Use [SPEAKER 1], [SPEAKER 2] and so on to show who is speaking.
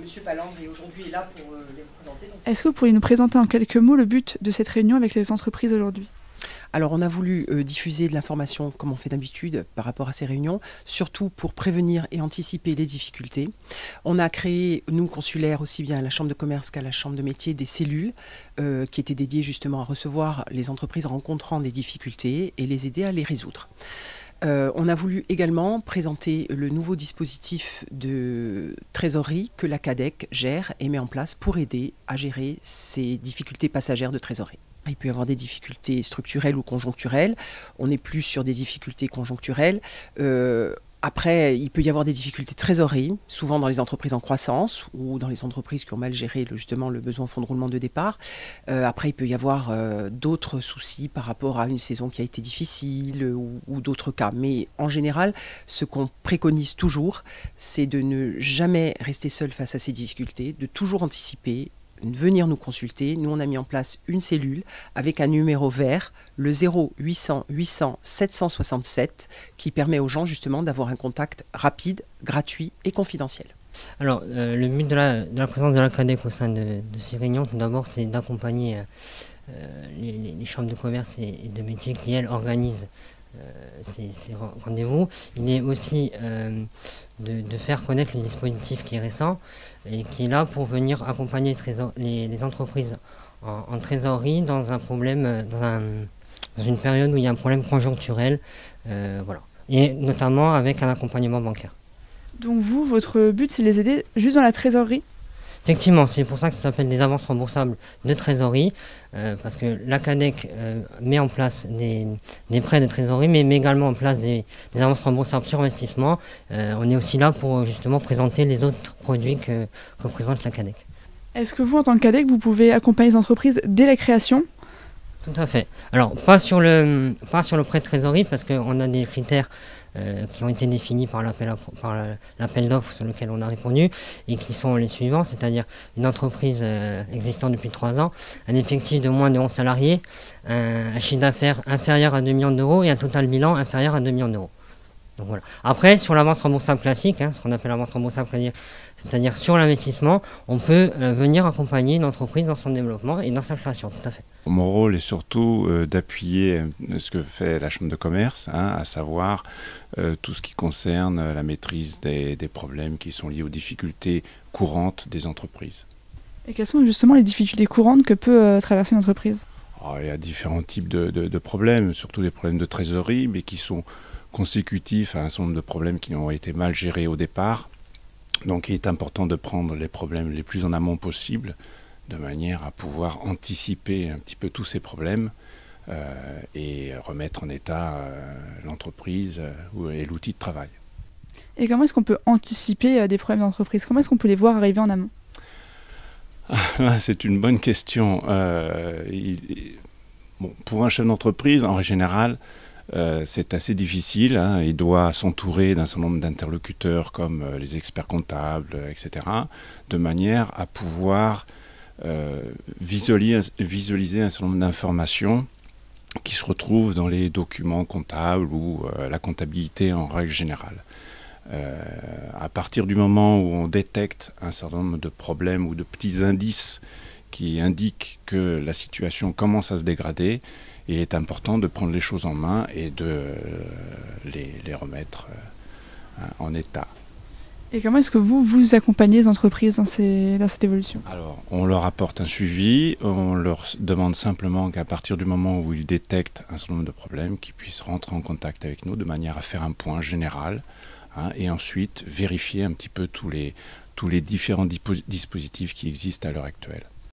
[SPEAKER 1] Monsieur Palandre est aujourd'hui là pour les représenter.
[SPEAKER 2] Est-ce que vous pourriez nous présenter en quelques mots le but de cette réunion avec les entreprises aujourd'hui ?
[SPEAKER 3] Alors on a voulu diffuser de l'information comme on fait d'habitude par rapport à ces réunions, surtout pour prévenir et anticiper les difficultés. On a créé, nous consulaires, aussi bien à la Chambre de commerce qu'à la Chambre de métier, des cellules qui étaient dédiées justement à recevoir les entreprises rencontrant des difficultés et les aider à les résoudre. On a voulu également présenter le nouveau dispositif de trésorerie que la CADEC gère et met en place pour aider à gérer ces difficultés passagères de trésorerie. Il peut y avoir des difficultés structurelles ou conjoncturelles. On est plus sur des difficultés conjoncturelles. Après, il peut y avoir des difficultés de trésorerie, souvent dans les entreprises en croissance ou dans les entreprises qui ont mal géré justement le besoin en fonds de roulement de départ. Après, il peut y avoir d'autres soucis par rapport à une saison qui a été difficile ou d'autres cas. Mais en général, ce qu'on préconise toujours, c'est de ne jamais rester seul face à ces difficultés, de toujours anticiper, venir nous consulter. Nous, on a mis en place une cellule avec un numéro vert, le 0800 800 767, qui permet aux gens justement d'avoir un contact rapide, gratuit et confidentiel.
[SPEAKER 4] Alors, le but de la présence de la CADEC au sein de ces réunions, tout d'abord, c'est d'accompagner les chambres de commerce et de métiers qui, elles, organisent ces rendez-vous. Il est aussi de faire connaître le dispositif qui est récent et qui est là pour venir accompagner les entreprises en trésorerie dans un problème, dans une période où il y a un problème conjoncturel, voilà. Et notamment avec un accompagnement bancaire.
[SPEAKER 2] Donc vous, votre but, c'est de les aider juste dans la trésorerie ?
[SPEAKER 4] Effectivement, c'est pour ça que ça s'appelle des avances remboursables de trésorerie, parce que la CADEC met en place des prêts de trésorerie, mais met également en place des avances remboursables sur investissement. On est aussi là pour justement présenter les autres produits que présente la CADEC.
[SPEAKER 2] Est-ce que vous, en tant que CADEC, vous pouvez accompagner les entreprises dès la création ?
[SPEAKER 4] Tout à fait. Alors, pas sur le prêt de trésorerie, parce qu'on a des critères qui ont été définis par l'appel d'offres sur lequel on a répondu et qui sont les suivants, c'est-à-dire une entreprise existant depuis 3 ans, un effectif de moins de 11 salariés, un chiffre d'affaires inférieur à 2 millions d'euros et un total bilan inférieur à 2 millions d'euros. Donc voilà. Après, sur l'avance remboursable classique, ce qu'on appelle l'avance remboursable, c'est-à-dire sur l'investissement, on peut venir accompagner une entreprise dans son développement et dans sa création, tout à fait.
[SPEAKER 5] Mon rôle est surtout d'appuyer ce que fait la Chambre de commerce, à savoir tout ce qui concerne la maîtrise des problèmes qui sont liés aux difficultés courantes des entreprises.
[SPEAKER 2] Et quelles sont justement les difficultés courantes que peut traverser une entreprise ?
[SPEAKER 5] Alors, il y a différents types de problèmes, surtout des problèmes de trésorerie, mais qui sont consécutifs à un certain nombre de problèmes qui ont été mal gérés au départ. Donc il est important de prendre les problèmes les plus en amont possible, de manière à pouvoir anticiper un petit peu tous ces problèmes et remettre en état l'entreprise et l'outil de travail.
[SPEAKER 2] Et comment est-ce qu'on peut anticiper des problèmes d'entreprise ? Comment est-ce qu'on peut les voir arriver en amont ?
[SPEAKER 5] C'est une bonne question. Pour un chef d'entreprise, en général, c'est assez difficile. Il doit s'entourer d'un certain nombre d'interlocuteurs comme les experts comptables, etc., de manière à pouvoir visualiser un certain nombre d'informations qui se retrouvent dans les documents comptables ou la comptabilité en règle générale. À partir du moment où on détecte un certain nombre de problèmes ou de petits indices qui indiquent que la situation commence à se dégrader, il est important de prendre les choses en main et de les remettre en état.
[SPEAKER 2] Et comment est-ce que vous accompagnez les entreprises dans cette évolution ?
[SPEAKER 5] Alors, on leur apporte un suivi, on leur demande simplement qu'à partir du moment où ils détectent un certain nombre de problèmes, qu'ils puissent rentrer en contact avec nous de manière à faire un point général, et ensuite vérifier un petit peu tous les différents dispositifs qui existent à l'heure actuelle.